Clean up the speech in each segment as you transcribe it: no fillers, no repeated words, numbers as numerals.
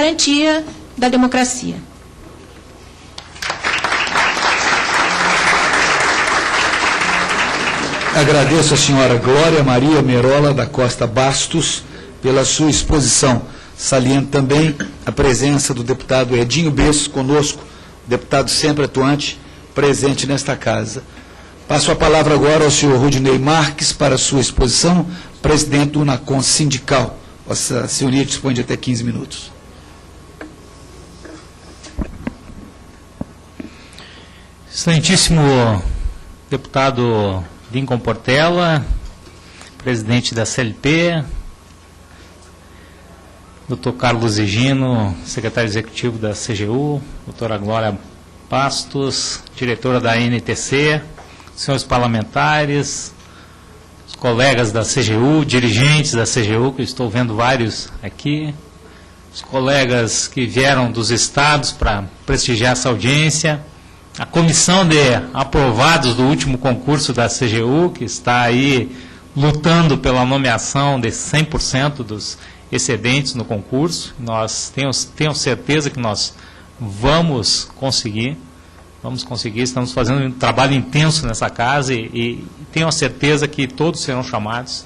garantia da democracia. Agradeço a senhora Glória Maria Merola da Costa Bastos pela sua exposição. Saliento também a presença do deputado Edinho Bess conosco, deputado sempre atuante, presente nesta casa. Passo a palavra agora ao senhor Rudinei Marques para a sua exposição, presidente do UNACOM Sindical. Vossa senhoria dispõe de até 15 minutos. Excelentíssimo deputado Lincoln Portela, presidente da CLP, doutor Carlos Higino, secretário executivo da CGU, doutora Glória Bastos, diretora da NTC, senhores parlamentares, os colegas da CGU, dirigentes da CGU, que eu estou vendo vários aqui, os colegas que vieram dos estados para prestigiar essa audiência, a comissão de aprovados do último concurso da CGU, que está aí lutando pela nomeação de 100% dos excedentes no concurso. Nós temos certeza que nós vamos conseguir, estamos fazendo um trabalho intenso nessa casa e tenho a certeza que todos serão chamados.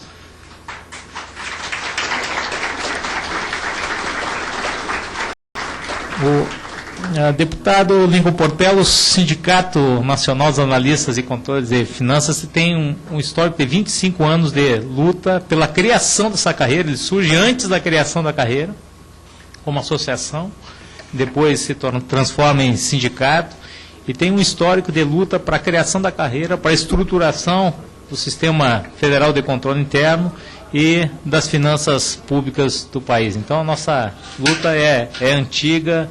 Deputado Lincoln Portela, o Sindicato Nacional dos Analistas e Controles de Finanças tem um histórico de 25 anos de luta pela criação dessa carreira. Ele surge antes da criação da carreira, como associação, depois se transforma em sindicato, e tem um histórico de luta para a criação da carreira, para a estruturação do Sistema Federal de Controle Interno e das finanças públicas do país. Então, a nossa luta é antiga.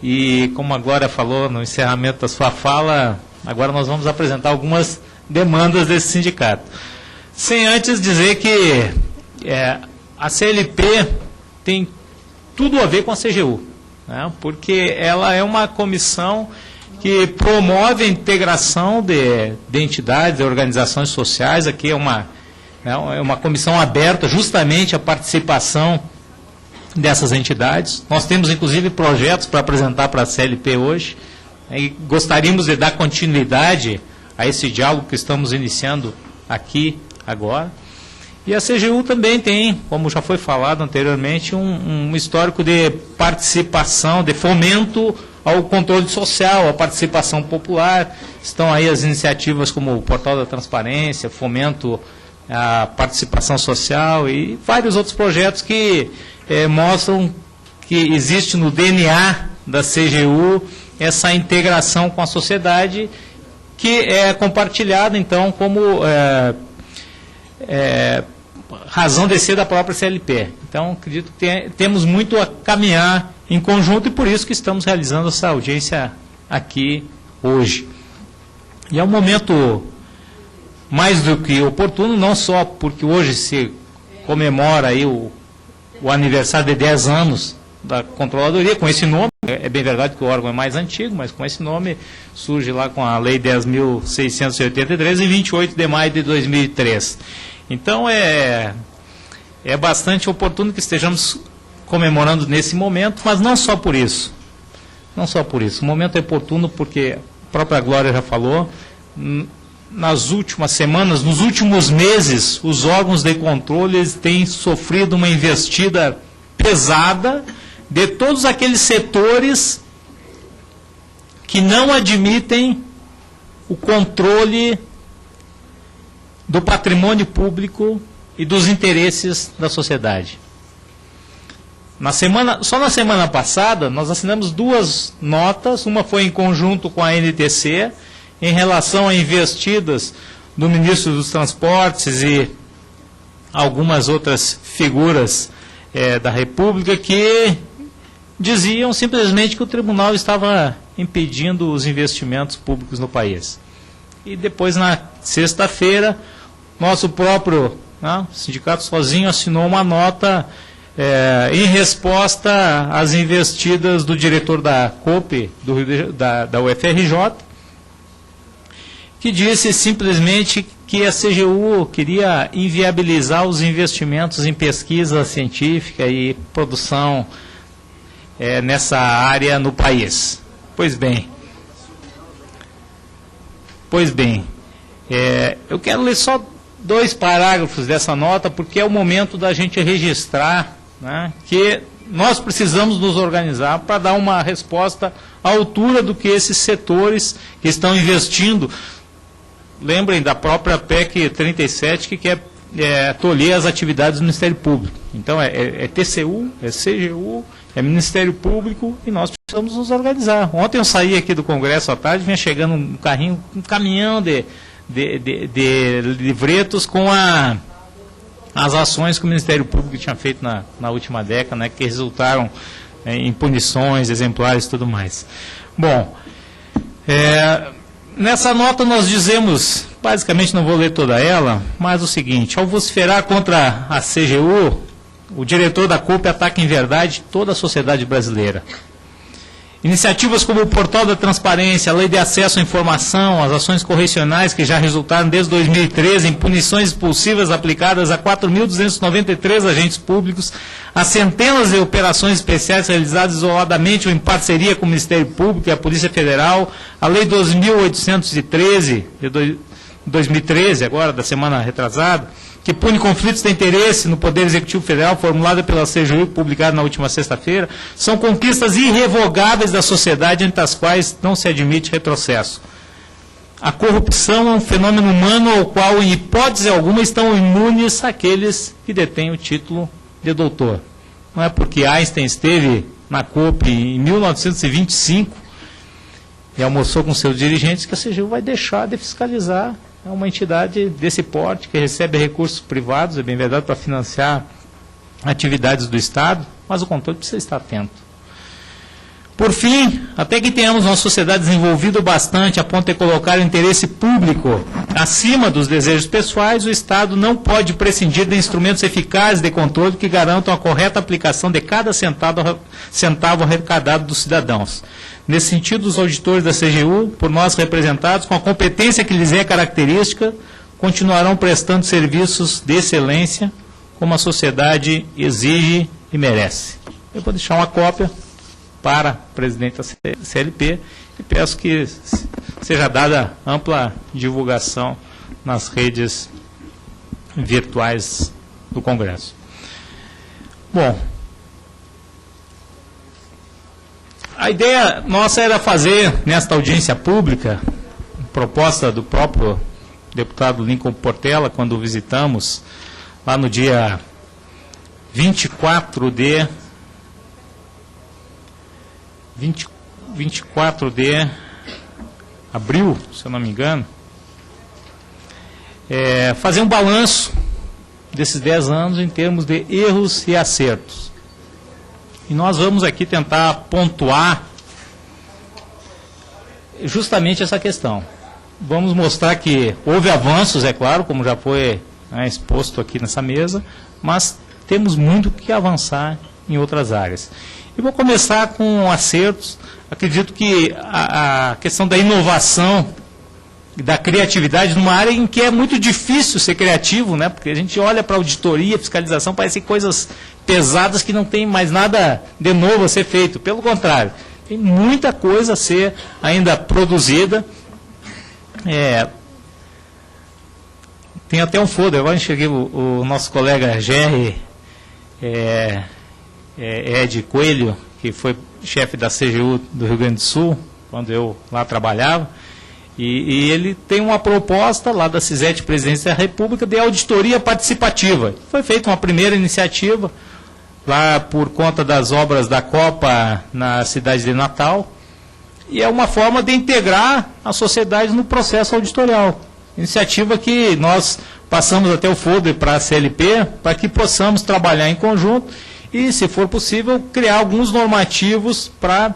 E, como a Glória falou no encerramento da sua fala, agora nós vamos apresentar algumas demandas desse sindicato. Sem antes dizer que a CLP tem tudo a ver com a CGU, né, porque ela é uma comissão que promove a integração de entidades, de organizações sociais. Aqui é uma comissão aberta justamente à participação dessas entidades. Nós temos, inclusive, projetos para apresentar para a CLP hoje, e gostaríamos de dar continuidade a esse diálogo que estamos iniciando aqui agora. E a CGU também tem, como já foi falado anteriormente, um histórico de participação, de fomento ao controle social, à participação popular. Estão aí as iniciativas como o Portal da Transparência, fomento à participação social e vários outros projetos que mostram que existe no DNA da CGU essa integração com a sociedade, que é compartilhada, então, como razão de ser da própria CLP. Então, acredito que temos muito a caminhar em conjunto e por isso que estamos realizando essa audiência aqui hoje. E é um momento mais do que oportuno, não só porque hoje se comemora aí o aniversário de 10 anos da Controladoria, com esse nome. É bem verdade que o órgão é mais antigo, mas com esse nome surge lá com a Lei 10.683, em 28 de maio de 2003. Então, é bastante oportuno que estejamos comemorando nesse momento, mas não só por isso. Não só por isso. O momento é oportuno porque a própria Glória já falou, nas últimas semanas, nos últimos meses, os órgãos de controle têm sofrido uma investida pesada de todos aqueles setores que não admitem o controle do patrimônio público e dos interesses da sociedade. Só na semana passada, nós assinamos 2 notas, uma foi em conjunto com a NTC, em relação a investidas do ministro dos Transportes e algumas outras figuras da República que diziam simplesmente que o tribunal estava impedindo os investimentos públicos no país. E depois, na sexta-feira, nosso próprio sindicato sozinho assinou uma nota em resposta às investidas do diretor da COPE, da UFRJ, que disse simplesmente que a CGU queria inviabilizar os investimentos em pesquisa científica e produção nessa área no país. Pois bem, eu quero ler só 2 parágrafos dessa nota, porque é o momento da gente registrar, né, que nós precisamos nos organizar para dar uma resposta à altura do que esses setores que estão investindo. Lembrem da própria PEC 37, que quer tolher as atividades do Ministério Público. Então, é TCU, é CGU, é Ministério Público, e nós precisamos nos organizar. Ontem eu saí aqui do Congresso à tarde, vinha chegando um caminhão de livretos com as ações que o Ministério Público tinha feito na última década, né, que resultaram em punições exemplares e tudo mais. Bom, nessa nota nós dizemos, basicamente não vou ler toda ela, mas o seguinte: ao vociferar contra a CGU, o diretor da COP ataca em verdade toda a sociedade brasileira. Iniciativas como o Portal da Transparência, a Lei de Acesso à Informação, as ações correcionais que já resultaram desde 2013 em punições expulsivas aplicadas a 4.293 agentes públicos, a centenas de operações especiais realizadas isoladamente ou em parceria com o Ministério Público e a Polícia Federal, a Lei 2.813 de 2013, agora da semana retrasada, que pune conflitos de interesse no Poder Executivo Federal, formulada pela CGU, publicada na última sexta-feira, são conquistas irrevogáveis da sociedade, entre as quais não se admite retrocesso. A corrupção é um fenômeno humano ao qual, em hipótese alguma, estão imunes aqueles que detêm o título de doutor. Não é porque Einstein esteve na COP em 1925 e almoçou com seus dirigentes que a CGU vai deixar de fiscalizar. É uma entidade desse porte, que recebe recursos privados, é bem verdade, para financiar atividades do Estado, mas o controle precisa estar atento. Por fim, até que tenhamos uma sociedade desenvolvida bastante a ponto de colocar o interesse público acima dos desejos pessoais, o Estado não pode prescindir de instrumentos eficazes de controle que garantam a correta aplicação de cada centavo arrecadado dos cidadãos. Nesse sentido, os auditores da CGU, por nós representados, com a competência que lhes é característica, continuarão prestando serviços de excelência, como a sociedade exige e merece. Eu vou deixar uma cópia para o presidente da CLP e peço que seja dada ampla divulgação nas redes virtuais do Congresso. Bom, a ideia nossa era fazer, nesta audiência pública, proposta do próprio deputado Lincoln Portela, quando o visitamos, lá no dia 24 de abril, se eu não me engano, fazer um balanço desses 10 anos em termos de erros e acertos. E nós vamos aqui tentar pontuar justamente essa questão. Vamos mostrar que houve avanços, é claro, como já foi exposto aqui nessa mesa, mas temos muito que avançar em outras áreas. E vou começar com acertos. Acredito que a questão da inovação e da criatividade, numa área em que é muito difícil ser criativo, né? Porque a gente olha para a auditoria, fiscalização, parece coisas pesadas que não tem mais nada de novo a ser feito. Pelo contrário, tem muita coisa a ser ainda produzida. Tem até um folder, agora enxerguei o nosso colega Jerry Ed Coelho, que foi chefe da CGU do Rio Grande do Sul, quando eu lá trabalhava, e ele tem uma proposta lá da CISET Presidência da República de auditoria participativa. Foi feita uma primeira iniciativa lá por conta das obras da Copa na cidade de Natal, e é uma forma de integrar a sociedade no processo auditorial. Iniciativa que nós passamos até o folder para a CLP, para que possamos trabalhar em conjunto e, se for possível, criar alguns normativos para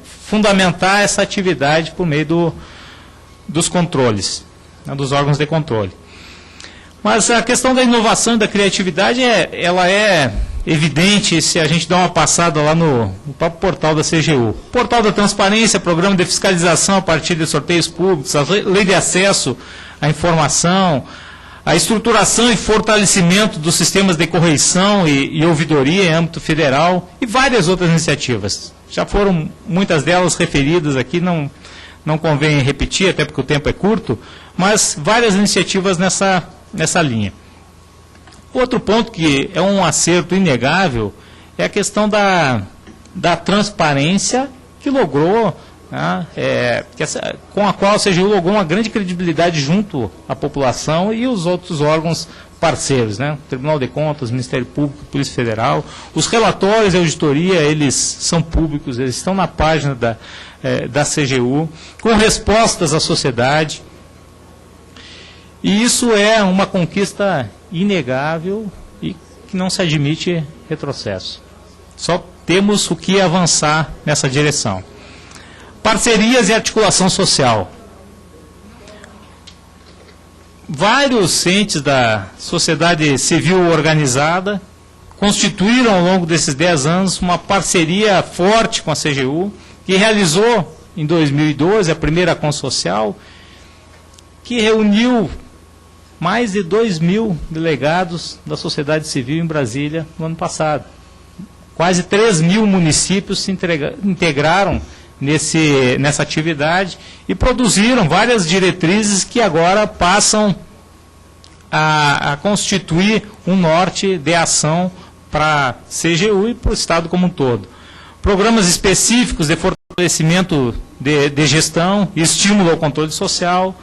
fundamentar essa atividade por meio dos controles, né, dos órgãos de controle. Mas a questão da inovação e da criatividade, ela é evidente se a gente dá uma passada lá no próprio portal da CGU. Portal da Transparência, programa de fiscalização a partir de sorteios públicos, a lei de acesso à informação, A estruturação e fortalecimento dos sistemas de correição e ouvidoria em âmbito federal e várias outras iniciativas. Já foram muitas delas referidas aqui, não convém repetir, até porque o tempo é curto, mas várias iniciativas nessa linha. Outro ponto que é um acerto inegável é a questão da transparência que logrou, né, com a qual a CGU logrou uma grande credibilidade junto à população e os outros órgãos parceiros, né, Tribunal de Contas, Ministério Público, Polícia Federal. Os relatórios de auditoria, eles são públicos, eles estão na página da CGU, com respostas à sociedade. E isso é uma conquista inegável e que não se admite retrocesso. Só temos o que avançar nessa direção. Parcerias e articulação social. Vários entes da sociedade civil organizada constituíram ao longo desses 10 anos uma parceria forte com a CGU, que realizou em 2012 a primeira Consocial, que reuniu mais de 2.000 delegados da sociedade civil em Brasília no ano passado. Quase 3.000 municípios se integraram nessa atividade e produziram várias diretrizes que agora passam a constituir um norte de ação para a CGU e para o Estado como um todo. Programas específicos de fortalecimento de gestão e estímulo ao controle social,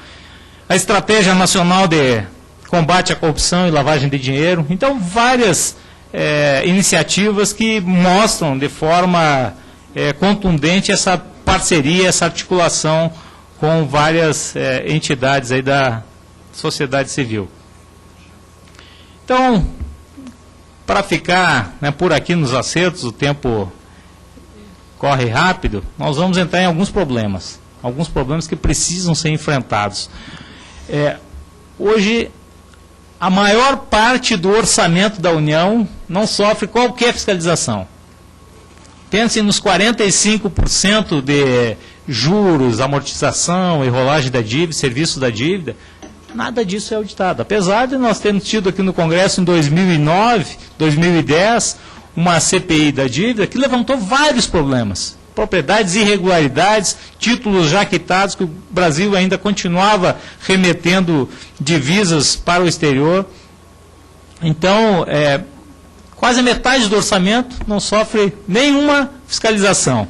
a Estratégia Nacional de Combate à Corrupção e Lavagem de Dinheiro. Então, várias iniciativas que mostram de forma contundente essa parceria, essa articulação com várias entidades aí da sociedade civil. Então, para ficar por aqui nos acertos, o tempo corre rápido, nós vamos entrar em alguns problemas que precisam ser enfrentados. Hoje, a maior parte do orçamento da União não sofre qualquer fiscalização. Pensem nos 45% de juros, amortização e rolagem da dívida, serviço da dívida, nada disso é auditado. Apesar de nós termos tido aqui no Congresso em 2009, 2010, uma CPI da dívida que levantou vários problemas. Propriedades, irregularidades, títulos já quitados, que o Brasil ainda continuava remetendo divisas para o exterior. Então, quase metade do orçamento não sofre nenhuma fiscalização.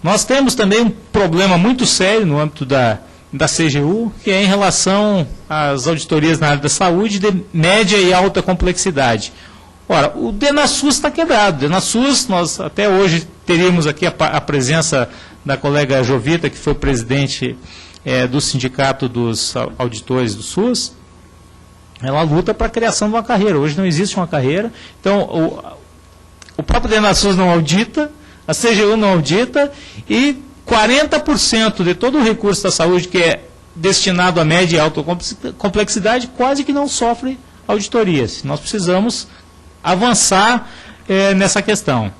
Nós temos também um problema muito sério no âmbito da CGU, que é em relação às auditorias na área da saúde de média e alta complexidade. Ora, o DENASUS está quebrado. O DENASUS, nós até hoje teríamos aqui a presença da colega Jovita, que foi presidente do Sindicato dos Auditores do SUS. Ela luta para a criação de uma carreira. Hoje não existe uma carreira. Então, o próprio DENASUS não audita, a CGU não audita, e 40% de todo o recurso da saúde que é destinado a média e alta complexidade quase que não sofre auditorias. Nós precisamos avançar nessa questão.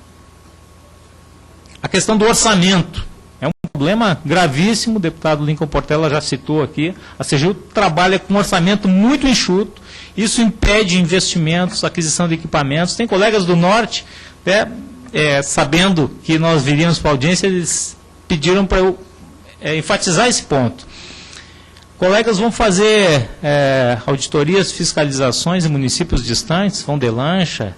A questão do orçamento é um problema gravíssimo, o deputado Lincoln Portela já citou aqui. A CGU trabalha com um orçamento muito enxuto, isso impede investimentos, aquisição de equipamentos. Tem colegas do Norte, sabendo que nós viríamos para a audiência, eles pediram para eu enfatizar esse ponto. Colegas vão fazer auditorias, fiscalizações em municípios distantes, vão de lancha,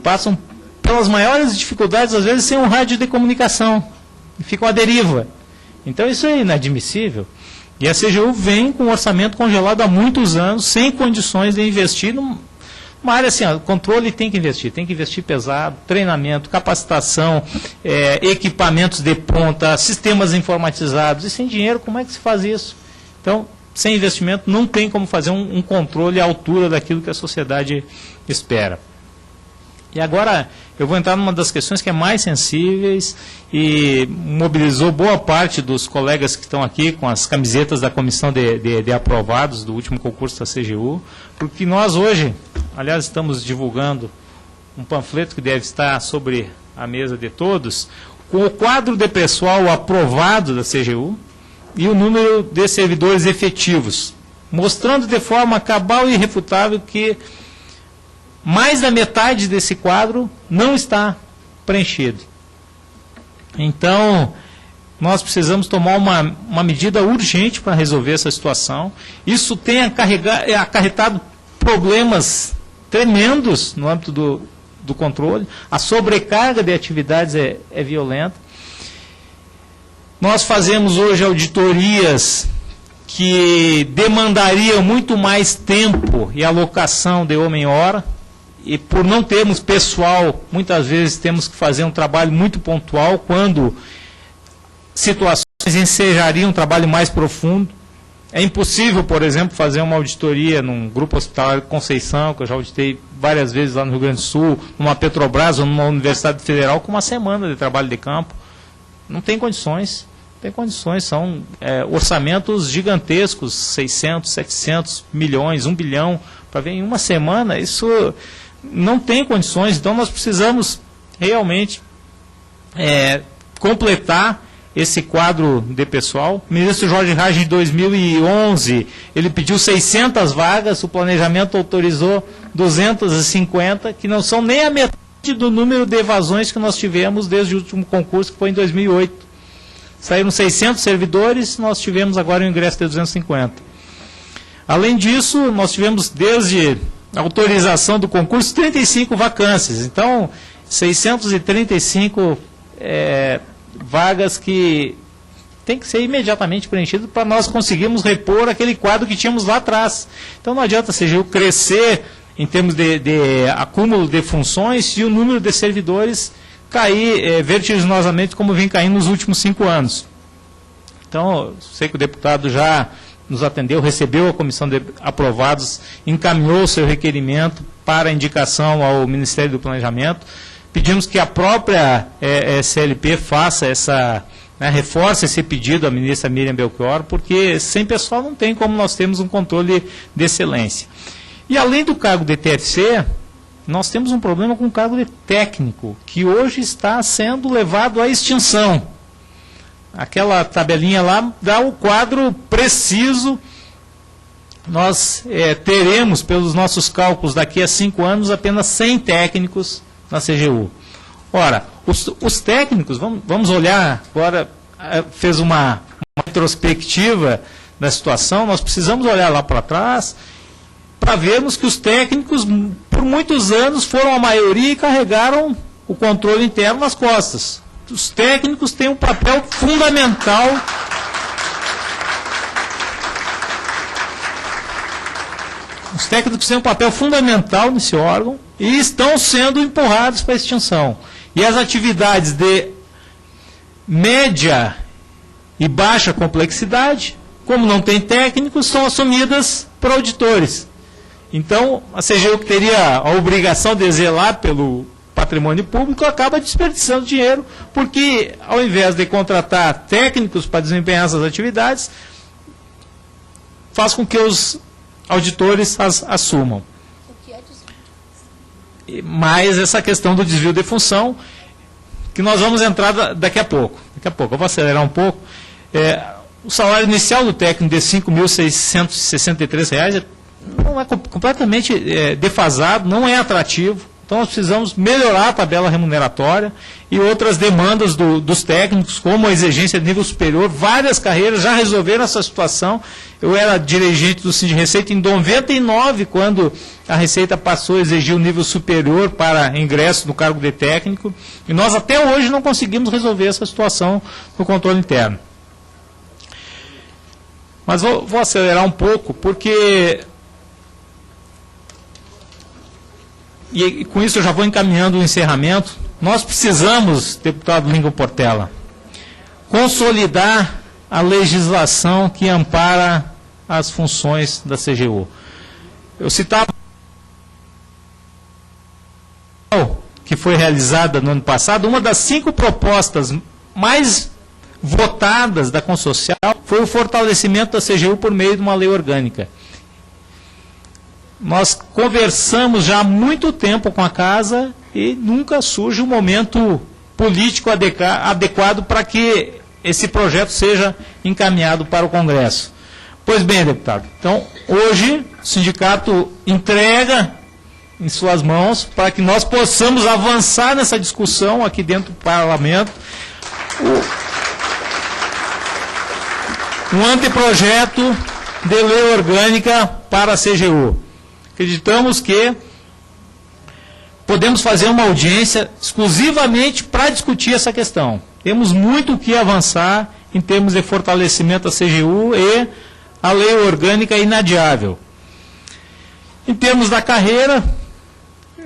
passam pelas maiores dificuldades, às vezes sem um rádio de comunicação, e ficam à deriva. Então isso é inadmissível. E a CGU vem com um orçamento congelado há muitos anos, sem condições de investir numa área assim, o controle tem que investir pesado, treinamento, capacitação, equipamentos de ponta, sistemas informatizados, e sem dinheiro como é que se faz isso? Então, sem investimento, não tem como fazer um controle à altura daquilo que a sociedade espera. E agora, eu vou entrar numa das questões que é mais sensíveis e mobilizou boa parte dos colegas que estão aqui com as camisetas da comissão de aprovados do último concurso da CGU, porque nós hoje, aliás, estamos divulgando um panfleto que deve estar sobre a mesa de todos, com o quadro de pessoal aprovado da CGU, e o número de servidores efetivos. mostrando de forma cabal e irrefutável que mais da metade desse quadro não está preenchido. Então, nós precisamos tomar uma medida urgente para resolver essa situação. Isso tem acarretado problemas tremendos no âmbito do controle. A sobrecarga de atividades é violenta. Nós fazemos hoje auditorias que demandariam muito mais tempo e alocação de homem-hora, e por não termos pessoal, muitas vezes temos que fazer um trabalho muito pontual, quando situações ensejariam um trabalho mais profundo. É impossível, por exemplo, fazer uma auditoria num grupo hospitalar de Conceição, que eu já auditei várias vezes lá no Rio Grande do Sul, numa Petrobras ou numa Universidade Federal, com uma semana de trabalho de campo. Não tem condições. Tem condições, são orçamentos gigantescos, 600, 700 milhões, 1 bilhão, para ver em uma semana, isso não tem condições. Então nós precisamos realmente completar esse quadro de pessoal. O ministro Jorge Raj, em 2011, ele pediu 600 vagas, o planejamento autorizou 250, que não são nem a metade do número de evasões que nós tivemos desde o último concurso, que foi em 2008. Saíram 600 servidores, nós tivemos agora o ingresso de 250. Além disso, nós tivemos, desde a autorização do concurso, 35 vacâncias. Então, 635 vagas que tem que ser imediatamente preenchidas para nós conseguirmmos repor aquele quadro que tínhamos lá atrás. Então, não adianta a CGU crescer em termos de acúmulo de funções e o número de servidores cair vertiginosamente, como vem caindo nos últimos 5 anos. Então, sei que o deputado já nos atendeu, recebeu a comissão de aprovados, encaminhou o seu requerimento para indicação ao Ministério do Planejamento. Pedimos que a própria CLP faça reforce esse pedido à ministra Miriam Belchior, porque sem pessoal não tem como nós termos um controle de excelência. E além do cargo de TFC, nós temos um problema com o cargo de técnico, que hoje está sendo levado à extinção. Aquela tabelinha lá dá o quadro preciso. Nós teremos, pelos nossos cálculos, daqui a 5 anos, apenas 100 técnicos na CGU. Ora, os técnicos, vamos olhar agora, fez uma retrospectiva da situação, nós precisamos olhar lá para trás, para vermos que os técnicos, por muitos anos, foram a maioria e carregaram o controle interno nas costas. Os técnicos têm um papel fundamental. Os técnicos têm um papel fundamental nesse órgão e estão sendo empurrados para a extinção. E as atividades de média e baixa complexidade, como não tem técnicos, são assumidas por auditores. Então, a CGU, que teria a obrigação de zelar pelo patrimônio público, acaba desperdiçando dinheiro, porque ao invés de contratar técnicos para desempenhar essas atividades, faz com que os auditores as assumam. Mas essa questão do desvio de função, que nós vamos entrar daqui a pouco. Eu vou acelerar um pouco. O salário inicial do técnico de R$ 5.663 não é completamente defasado, não é atrativo. Então nós precisamos melhorar a tabela remuneratória e outras demandas dos técnicos, como a exigência de nível superior. Várias carreiras já resolveram essa situação. Eu era dirigente do Sindicato de Receita em 99, quando a Receita passou a exigir o nível superior para ingresso no cargo de técnico. E nós até hoje não conseguimos resolver essa situação no controle interno. Mas vou acelerar um pouco, porque... E com isso eu já vou encaminhando o encerramento. Nós precisamos, deputado Lincoln Portela, consolidar a legislação que ampara as funções da CGU. Eu citava que foi realizada no ano passado, uma das 5 propostas mais votadas da Consocial foi o fortalecimento da CGU por meio de uma lei orgânica. Nós conversamos já há muito tempo com a Casa e nunca surge um momento político adequado para que esse projeto seja encaminhado para o Congresso. Pois bem, deputado, então hoje o sindicato entrega em suas mãos para que nós possamos avançar nessa discussão aqui dentro do parlamento um anteprojeto de lei orgânica para a CGU. Acreditamos que podemos fazer uma audiência exclusivamente para discutir essa questão. Temos muito o que avançar em termos de fortalecimento da CGU e a lei orgânica é inadiável. Em termos da carreira,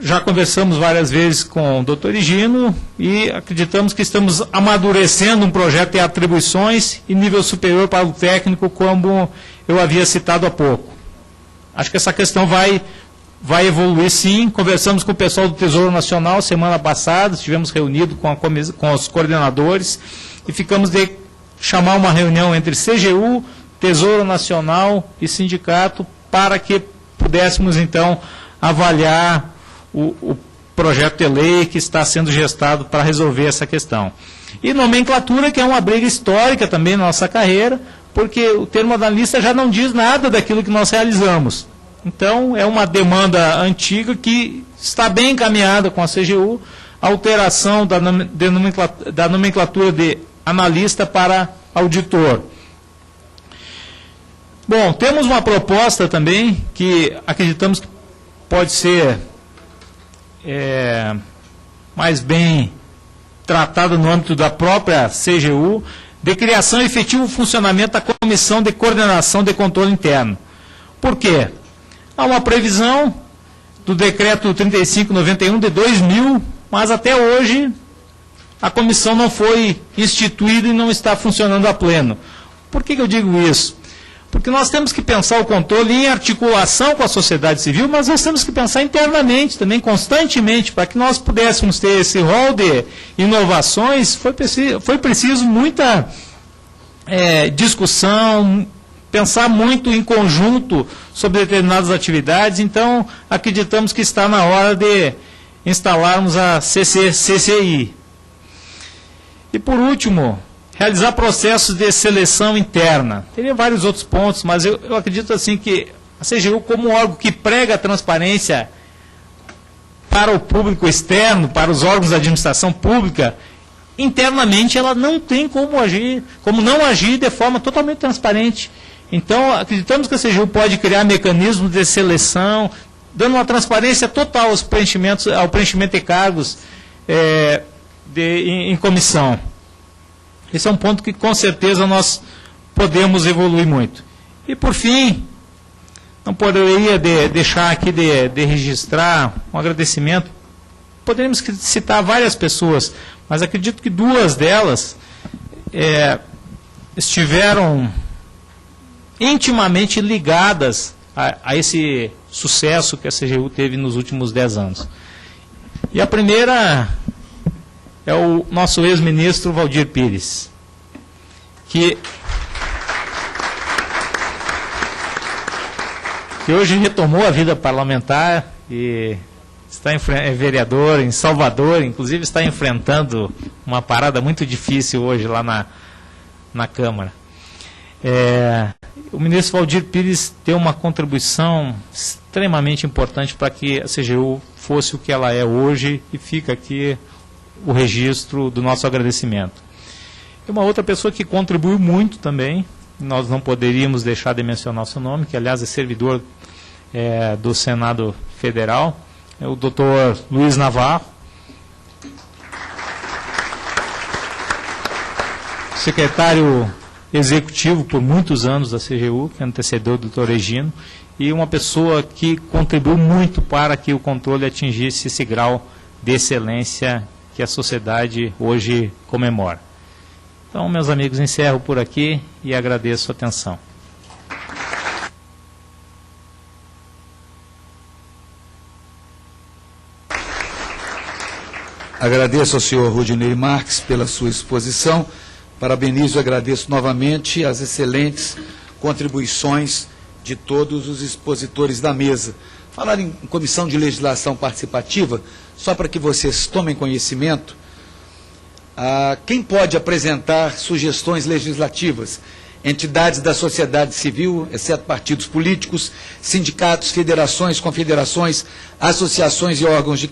já conversamos várias vezes com o doutor Higino e acreditamos que estamos amadurecendo um projeto de atribuições e nível superior para o técnico, como eu havia citado há pouco. Acho que essa questão vai evoluir sim. Conversamos com o pessoal do Tesouro Nacional semana passada, estivemos reunidos com os coordenadores e ficamos de chamar uma reunião entre CGU, Tesouro Nacional e sindicato para que pudéssemos então avaliar o projeto de lei que está sendo gestado para resolver essa questão. E nomenclatura, que é uma briga histórica também na nossa carreira, porque o termo analista já não diz nada daquilo que nós realizamos. Então, é uma demanda antiga que está bem encaminhada com a CGU, a alteração da nomenclatura de analista para auditor. Bom, temos uma proposta também que acreditamos que pode ser mais bem tratada no âmbito da própria CGU, de criação e efetivo funcionamento da Comissão de Coordenação de Controle Interno. Por quê? Há uma previsão do Decreto 3591 de 2000, mas até hoje a comissão não foi instituída e não está funcionando a pleno. Por que eu digo isso? Porque nós temos que pensar o controle em articulação com a sociedade civil, mas nós temos que pensar internamente também, constantemente, para que nós pudéssemos ter esse rol de inovações, foi preciso muita discussão, pensar muito em conjunto sobre determinadas atividades. Então, acreditamos que está na hora de instalarmos a CCI. E, por último, realizar processos de seleção interna. Teria vários outros pontos, mas eu acredito assim que a CGU, como um órgão que prega a transparência para o público externo, para os órgãos da administração pública, internamente ela não tem como não agir de forma totalmente transparente. Então, acreditamos que a CGU pode criar mecanismos de seleção, dando uma transparência total ao preenchimento de cargos em comissão. Esse é um ponto que, com certeza, nós podemos evoluir muito. E, por fim, não poderia deixar aqui de registrar um agradecimento. Poderíamos citar várias pessoas, mas acredito que duas delas estiveram intimamente ligadas a esse sucesso que a CGU teve nos últimos 10 anos. E a primeira é o nosso ex-ministro Valdir Pires, que hoje retomou a vida parlamentar e é vereador em Salvador, inclusive está enfrentando uma parada muito difícil hoje lá na Câmara. O ministro Valdir Pires deu uma contribuição extremamente importante para que a CGU fosse o que ela é hoje, e fica aqui o registro do nosso agradecimento. E uma outra pessoa que contribuiu muito também, nós não poderíamos deixar de mencionar o seu nome, que aliás é servidor do Senado Federal, é o Dr. Luiz Navarro, secretário executivo por muitos anos da CGU, que antecedeu o doutor Higino, e uma pessoa que contribuiu muito para que o controle atingisse esse grau de excelência que a sociedade hoje comemora. Então, meus amigos, encerro por aqui e agradeço a atenção. Agradeço ao senhor Rudinei Marques pela sua exposição. Parabenizo e agradeço novamente as excelentes contribuições de todos os expositores da mesa. Falar em comissão de legislação participativa, só para que vocês tomem conhecimento, quem pode apresentar sugestões legislativas? entidades da sociedade civil, exceto partidos políticos, sindicatos, federações, confederações, associações e órgãos de